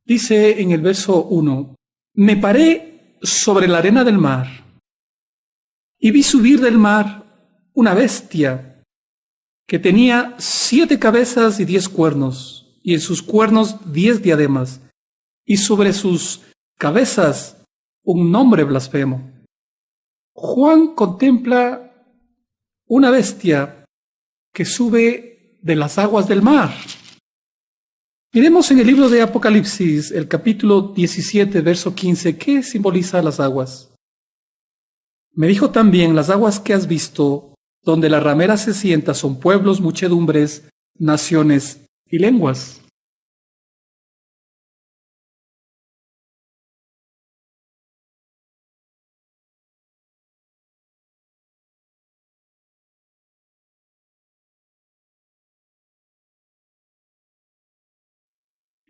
Dice en el verso 1, me paré sobre la arena del mar y vi subir del mar una bestia que tenía 7 cabezas y 10 cuernos, y en sus cuernos 10 diademas, y sobre sus cabezas un nombre blasfemo. Juan contempla una bestia que sube de las aguas del mar. Miremos en el libro de Apocalipsis, el capítulo 17, verso 15, ¿qué simboliza las aguas? Me dijo también, las aguas que has visto, donde la ramera se sienta, son pueblos, muchedumbres, naciones y lenguas.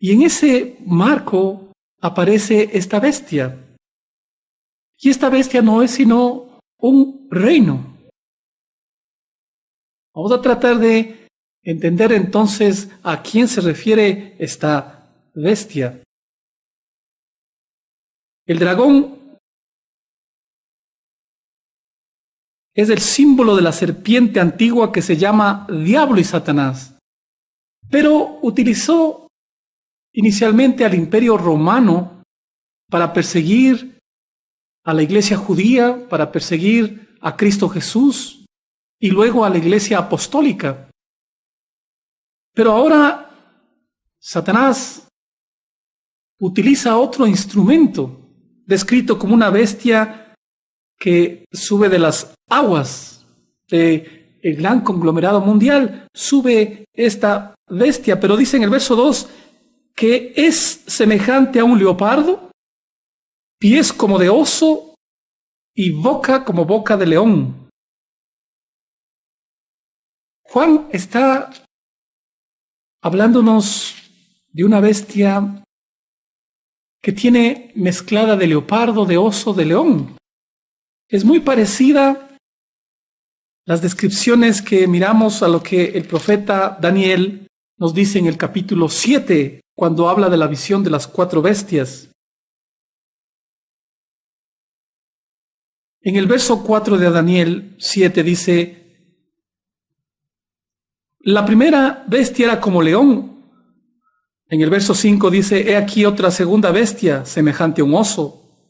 Y en ese marco aparece esta bestia. Y esta bestia no es sino un reino. Vamos a tratar de entender entonces a quién se refiere esta bestia. El dragón es el símbolo de la serpiente antigua que se llama Diablo y Satanás, pero utilizó inicialmente al Imperio Romano para perseguir a la Iglesia judía, para perseguir a Cristo Jesús y luego a la Iglesia apostólica. Pero ahora Satanás utiliza otro instrumento, descrito como una bestia que sube de las aguas del gran conglomerado mundial. Sube esta bestia, pero dice en el verso 2 que es semejante a un leopardo, pies como de oso y boca como boca de león. Juan está hablándonos de una bestia que tiene mezclada de leopardo, de oso, de león. Es muy parecida las descripciones que miramos a lo que el profeta Daniel nos dice en el capítulo 7, cuando habla de la visión de las 4 bestias. En el verso 4 de Daniel 7 dice, la primera bestia era como león. En el verso 5 dice, he aquí otra segunda bestia, semejante a un oso.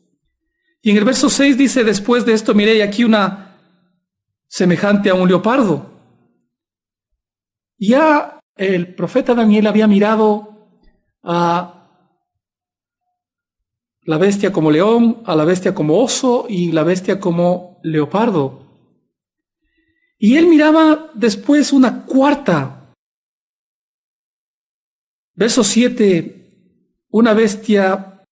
Y en el verso 6 dice, después de esto miré aquí una semejante a un leopardo. Ya el profeta Daniel había mirado a la bestia como león, a la bestia como oso y la bestia como leopardo. Y él miraba después una cuarta. Verso 7, una bestia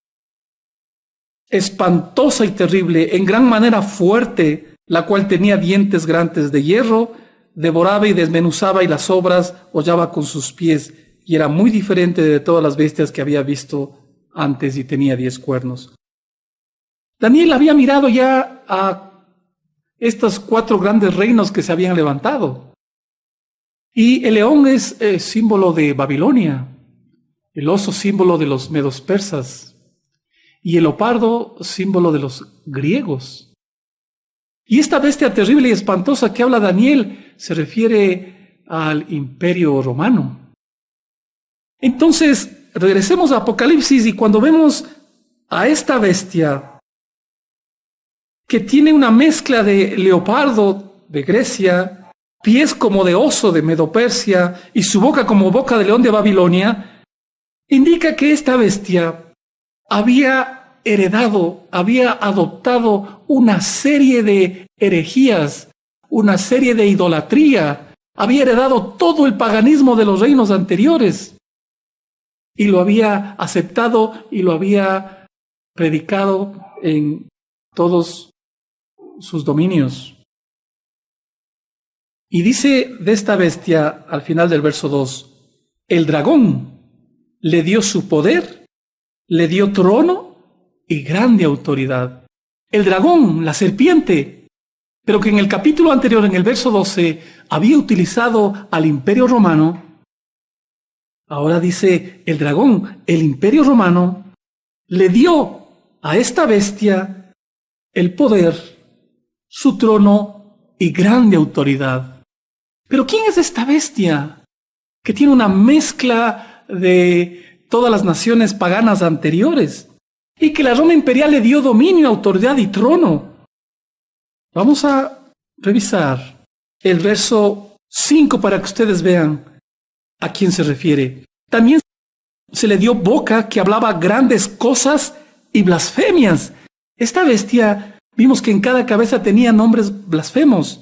espantosa y terrible, en gran manera fuerte, la cual tenía dientes grandes de hierro, devoraba y desmenuzaba y las obras hollaba con sus pies, y era muy diferente de todas las bestias que había visto antes y tenía 10 cuernos. Daniel había mirado ya a estos 4 grandes reinos que se habían levantado. Y el león es símbolo de Babilonia, el oso símbolo de los medos persas y el leopardo símbolo de los griegos. Y esta bestia terrible y espantosa que habla Daniel se refiere al Imperio Romano. Entonces, regresemos a Apocalipsis y cuando vemos a esta bestia que tiene una mezcla de leopardo de Grecia, pies como de oso de Medo-Persia y su boca como boca de león de Babilonia, indica que esta bestia había heredado, había adoptado una serie de herejías, una serie de idolatría, había heredado todo el paganismo de los reinos anteriores. Y lo había aceptado y lo había predicado en todos sus dominios. Y dice de esta bestia al final del verso 2, el dragón le dio su poder, le dio trono y grande autoridad. El dragón, la serpiente, pero que en el capítulo anterior, en el verso 12, había utilizado al Imperio Romano, Ahora dice el dragón, el Imperio Romano le dio a esta bestia el poder, su trono y grande autoridad. Pero ¿quién es esta bestia que tiene una mezcla de todas las naciones paganas anteriores y que la Roma imperial le dio dominio, autoridad y trono? Vamos a revisar el verso 5 para que ustedes vean a quién se refiere. También se le dio boca que hablaba grandes cosas y blasfemias. Esta bestia, vimos que en cada cabeza tenía nombres blasfemos.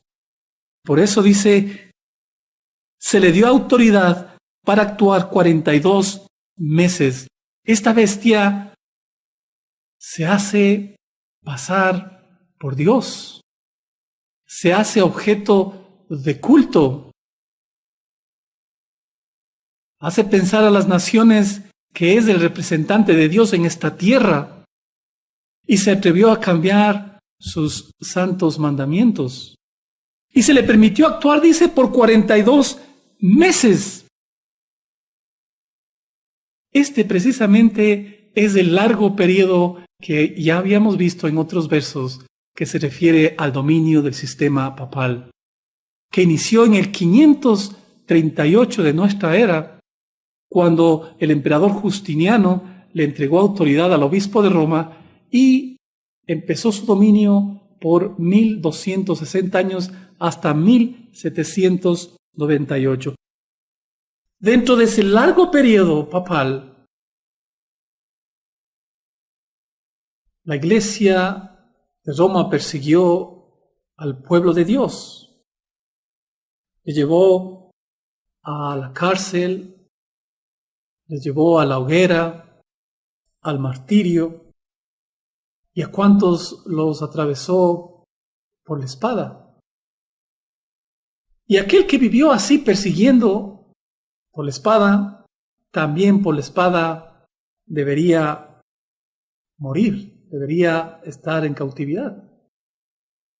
Por eso dice, se le dio autoridad para actuar 42 meses. Esta bestia se hace pasar por Dios. Se hace objeto de culto. Hace pensar a las naciones que es el representante de Dios en esta tierra y se atrevió a cambiar sus santos mandamientos. Y se le permitió actuar, dice, por 42 meses. Este precisamente es el largo periodo que ya habíamos visto en otros versos que se refiere al dominio del sistema papal, que inició en el 538 de nuestra era, cuando el emperador Justiniano le entregó autoridad al obispo de Roma y empezó su dominio por 1260 años hasta 1798. Dentro de ese largo periodo papal, la Iglesia de Roma persiguió al pueblo de Dios. Le llevó a la cárcel, les llevó a la hoguera, al martirio, y a cuantos los atravesó por la espada. Y aquel que vivió así persiguiendo por la espada, también por la espada debería morir, debería estar en cautividad.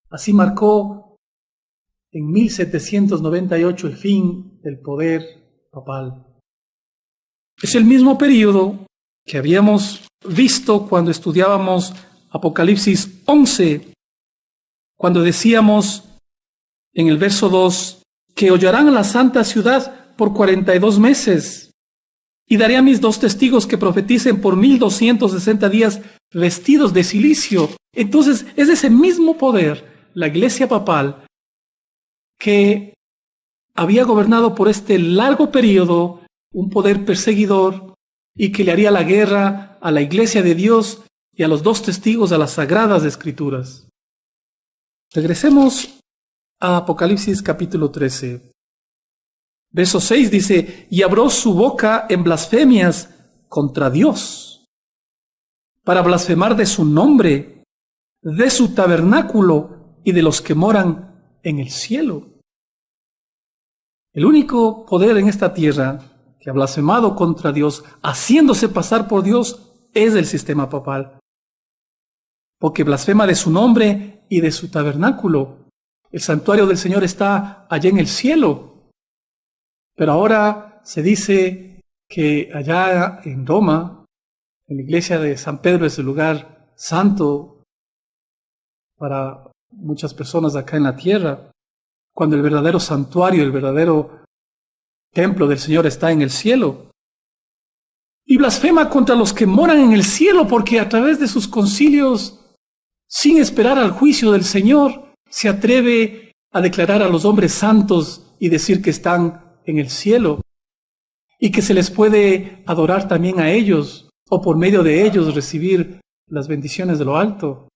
Así marcó en 1798 el fin del poder papal. Es el mismo periodo que habíamos visto cuando estudiábamos Apocalipsis 11, cuando decíamos en el verso 2 que hollarán a la santa ciudad por 42 meses y daré a mis 2 testigos que profeticen por 1260 días vestidos de cilicio. Entonces es ese mismo poder, la Iglesia papal, que había gobernado por este largo periodo, un poder perseguidor, y que le haría la guerra a la Iglesia de Dios y a los 2 testigos a las Sagradas Escrituras. Regresemos a Apocalipsis capítulo 13. Verso 6 dice, y abrió su boca en blasfemias contra Dios, para blasfemar de su nombre, de su tabernáculo y de los que moran en el cielo. El único poder en esta tierra que ha blasfemado contra Dios, haciéndose pasar por Dios, es el sistema papal. Porque blasfema de su nombre y de su tabernáculo. El santuario del Señor está allá en el cielo. Pero ahora se dice que allá en Roma, en la iglesia de San Pedro, es el lugar santo para muchas personas acá en la tierra, cuando el verdadero santuario, el verdadero templo del Señor está en el cielo. Y blasfema contra los que moran en el cielo, porque a través de sus concilios, sin esperar al juicio del Señor, se atreve a declarar a los hombres santos y decir que están en el cielo y que se les puede adorar también a ellos o por medio de ellos recibir las bendiciones de lo alto.